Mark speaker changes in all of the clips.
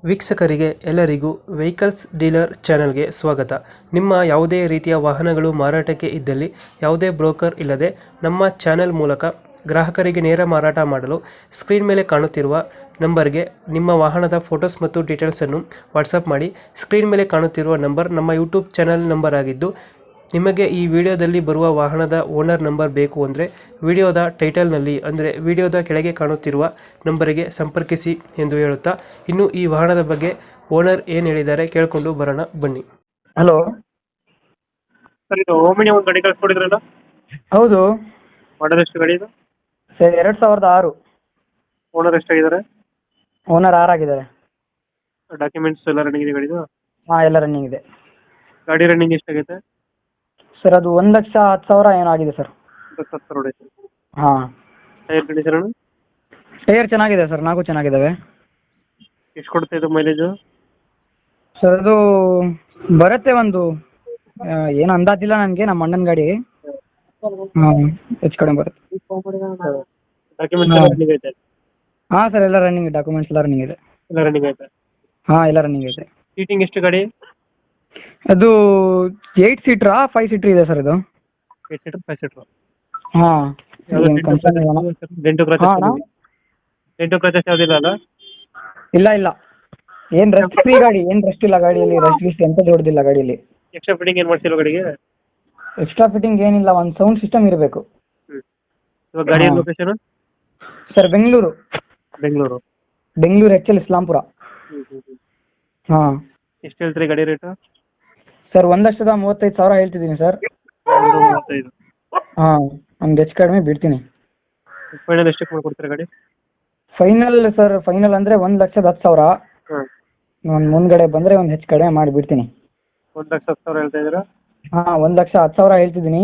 Speaker 1: ವೀಕ್ಷಕರಿಗೆ ಎಲ್ಲರಿಗೂ vehicles dealer ಚಾನೆಲ್ಗೆ ಸ್ವಾಗತ. ನಿಮ್ಮ ಯಾವುದೇ ರೀತಿಯ ವಾಹನಗಳು ಮಾರಾಟಕ್ಕೆ ಇದ್ದಲ್ಲಿ ಯಾವುದೇ ಬ್ರೋಕರ್ ಇಲ್ಲದೆ ನಮ್ಮ ಚಾನೆಲ್ ಮೂಲಕ ಗ್ರಾಹಕರಿಗೆ ನೇರ ಮಾರಾಟ ಮಾಡಲು ಸ್ಕ್ರೀನ್ ಮೇಲೆ ಕಾಣುತ್ತಿರುವ ನಂಬರ್ಗೆ ನಿಮ್ಮ ವಾಹನದ ಫೋಟೋಸ್ ಮತ್ತು ಡೀಟೇಲ್ಸನ್ನು ವಾಟ್ಸಪ್ ಮಾಡಿ. ಸ್ಕ್ರೀನ್ ಮೇಲೆ ಕಾಣುತ್ತಿರುವ ನಂಬರ್ ನಮ್ಮ ಯೂಟ್ಯೂಬ್ ಚಾನೆಲ್ ನಂಬರ್ ಆಗಿದ್ದು, ನಿಮಗೆ ಈ ವಿಡಿಯೋದಲ್ಲಿ ಬರುವ ವಾಹನದ ಓನರ್ ನಂಬರ್ ಬೇಕು ಅಂದರೆ ವಿಡಿಯೋದ ಟೈಟಲ್ನಲ್ಲಿ ಅಂದರೆ ವಿಡಿಯೋದ ಕೆಳಗೆ ಕಾಣುತ್ತಿರುವ ನಂಬರಿಗೆ ಸಂಪರ್ಕಿಸಿ ಎಂದು ಹೇಳುತ್ತಾ, ಇನ್ನು ಈ ವಾಹನದ ಬಗ್ಗೆ ಓನರ್ ಏನು ಹೇಳಿದ್ದಾರೆ ಕೇಳಿಕೊಂಡು ಬರೋಣ ಬನ್ನಿ.
Speaker 2: ಹಲೋ
Speaker 1: ಸರ್, ಇದು ಓಮಿನಿ ಒಂದು ಗಾಡಿ ಕಳಿಸ್ಕೊಡಿದ್ರಲ್ಲ,
Speaker 2: ಹೌದು
Speaker 1: ಮಾಡಲ್ ಎಷ್ಟು ಗಾಡಿ ಇದು?
Speaker 2: ಸರ್ 2006.
Speaker 1: ಓನರ್ ಎಷ್ಟಾಗಿದ್ದಾರೆ?
Speaker 2: ಓನರ್ 6 ಆಗಿದ್ದಾರೆ.
Speaker 1: ಡಾಕ್ಯುಮೆಂಟ್ಸ್ ಎಲ್ಲ ರನ್ನಿಂಗ್ ಇದೆ ಗಾಡಿದು?
Speaker 2: ಹಾಂ, ಎಲ್ಲ ರನ್ನಿಂಗ್ ಇದೆ.
Speaker 1: ಗಾಡಿ ರನ್ನಿಂಗ್ ಎಷ್ಟಾಗೈತೆ
Speaker 2: ಸರ್ ಅದು 1,10,000 ಏನೋ ಆಗಿದೆ ಸರ್.
Speaker 1: 10,000 ಹೊಡೈತೆ.
Speaker 2: ಹಾಂ,
Speaker 1: ಟೈರ್ ಕಂಡೀಷನ್?
Speaker 2: ಟೈರ್ ಚೆನ್ನಾಗಿದೆ ಸರ್, 4 ಚೆನ್ನಾಗಿದ್ದಾವೆ.
Speaker 1: ಎಷ್ಟು ಕೊಡ್ತಾ ಇದು ಮೈಲೇಜು?
Speaker 2: ಸರ್ ಅದು ಬರುತ್ತೆ ಒಂದು ಏನು ಅಂದಾಜಿಲ್ಲ ನನಗೆ, ನಮ್ಮ ಅಣ್ಣನ ಗಾಡಿ. ಹಾಂ, ಹೆಚ್ಚು ಕಡಿಮೆ ಬರುತ್ತೆ.
Speaker 1: ಡಾಕ್ಯುಮೆಂಟ್ಸ್ ಎಲ್ಲ ರನ್ನಿಂಗ್ ಐತೆ?
Speaker 2: ಹಾಂ ಸರ್, ಎಲ್ಲ ರನ್ನಿಂಗ್, ಡಾಕ್ಯುಮೆಂಟ್ಸ್ ಎಲ್ಲ ರನ್ನಿಂಗ್ ಇದೆ.
Speaker 1: ಎಲ್ಲ ರನ್ನಿಂಗ್ ಐತೆ?
Speaker 2: ಹಾಂ, ಎಲ್ಲ ರನ್ನಿಂಗ್ ಇದೆ.
Speaker 1: ಸೀಟಿಂಗ್ ಎಷ್ಟು ಗಾಡಿ?
Speaker 2: ಅದು 8 ಸೀಟ್ರಾ 5 ಸೀಟ್ರ್ ಇದೆ ಸರ್ ಇದು?
Speaker 1: 8 ಸೀಟರ್ 5 ಸೀಟರ್?
Speaker 2: ಹಾಂ.
Speaker 1: ಡೆಂಟು ಕ್ರಚಸ್ ಯಾವುದಿಲ್ಲ ಅಲ್ಲ?
Speaker 2: ಇಲ್ಲ ಇಲ್ಲ, ಏನು ರೆಸ್ಟ್ ಫ್ರೀ ಗಾಡಿ, ಏನು ರೆಸ್ಟ್ ಇಲ್ಲ ಗಾಡಿಯಲ್ಲಿ, ರೆಸ್ಟ್ ಗಿಸ್ಟ್ ಎಂತ ಹೊಡೆದಿಲ್ಲ ಗಾಡಿಯಲ್ಲಿ.
Speaker 1: ಎಕ್ಸ್ಟ್ರಾ ಫಿಟ್ಟಿಂಗ್ ಏನು ಮಾಡ್ಸಿಲ್ಲ ಗಾಡಿಗೆ?
Speaker 2: ಎಕ್ಸ್ಟ್ರಾ ಫಿಟ್ಟಿಂಗ್ ಏನಿಲ್ಲ, ಒಂದು ಸೌಂಡ್ ಸಿಸ್ಟಮ್ ಇರಬೇಕು.
Speaker 1: ಇವಾಗ ಗಾಡಿ location?
Speaker 2: Sir Bengaluru. Bengaluru HL Islampur. ಹಾಂ.
Speaker 1: ಎಷ್ಟು ಹೇಳ್ತೀರಿ ಗಾಡಿ ರೇಟು?
Speaker 2: ಸರ್ 1,35,000 ಹೇಳ್ತಿದ್ದೀನಿ ಸರ್.
Speaker 1: 35.
Speaker 2: ಹಾಂ, ಒಂದು ಹೆಚ್ಚು ಕಡಿಮೆ ಬಿಡ್ತೀನಿ.
Speaker 1: ಫೈನಲ್ ಎಷ್ಟಕ್ಕೆ ಮಾಡ್ಕೊಡ್ತೀರಾ ಗಾಡಿ?
Speaker 2: ಫೈನಲ್ ಸರ್, ಫೈನಲ್ ಅಂದರೆ 1,10,000.
Speaker 1: ಹಾಂ.
Speaker 2: ಒಂದು ಮುಂದ್ಗಡೆ ಬಂದರೆ ಒಂದು ಹೆಚ್ಚು ಕಡಿಮೆ ಮಾಡಿ ಬಿಡ್ತೀನಿ.
Speaker 1: 1,10,000 ಹೇಳ್ತಾ ಇದ್ದೀರಾ?
Speaker 2: ಹಾಂ, 1,10,000 ಹೇಳ್ತಿದ್ದೀನಿ.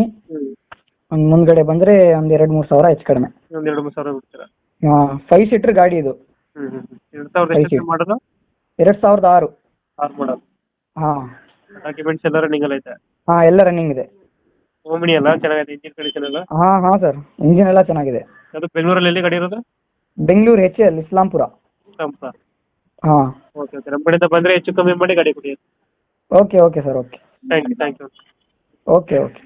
Speaker 2: ಒಂದು ಮುಂದ್ಗಡೆ ಬಂದರೆ ಒಂದು 2-3 ಸಾವಿರ ಹೆಚ್ಚು ಕಡಿಮೆ.
Speaker 1: ಒಂದು 2-3 ಸಾವಿರ ಬಿಡ್ತೀರಾ?
Speaker 2: ಹಾಂ, 5 ಸೀಟ್ರ್ ಗಾಡಿ ಇದು.
Speaker 1: 2000 ಮಾಡಲು?
Speaker 2: 2006.
Speaker 1: 6 ಮಾಡಲ್.
Speaker 2: ಹಾಂ.
Speaker 1: ಡಾಕ್ಯುಮೆಂಟ್ಸ್ ಎಲ್ಲ ರನ್ನಿಂಗ್ ಎಲ್ಲ ಐತೆ?
Speaker 2: ಹಾಂ, ಎಲ್ಲ ರನ್ನಿಂಗ್ ಇದೆ.
Speaker 1: ಓಮಿನಿ ಎಲ್ಲ ಚೆನ್ನಾಗಿದೆ, ಇಂಜಿನ್ ಕಂಡೀಷನ್ ಎಲ್ಲ?
Speaker 2: ಹಾಂ ಹಾಂ ಸರ್, ಇಂಜಿನ್ ಎಲ್ಲ ಚೆನ್ನಾಗಿದೆ.
Speaker 1: ಅದು ಬೆಂಗಳೂರಲ್ಲಿ ಎಲ್ಲಿ ಗಾಡಿ ಇರೋದು?
Speaker 2: ಬೆಂಗಳೂರು HL ಇಸ್ಲಾಂಪುರ. ಹಾಂ.
Speaker 1: ಓಕೆ ಓಕೆ, ನಮ್ಮ ಕಡೆಯಿಂದ ಬಂದರೆ ಹೆಚ್ಚು ಕಮ್ಮಿ ಮಾಡಿ ಗಾಡಿ ಕೊಡಿ.
Speaker 2: Okay okay sir, okay.
Speaker 1: Thank you.
Speaker 2: Okay okay.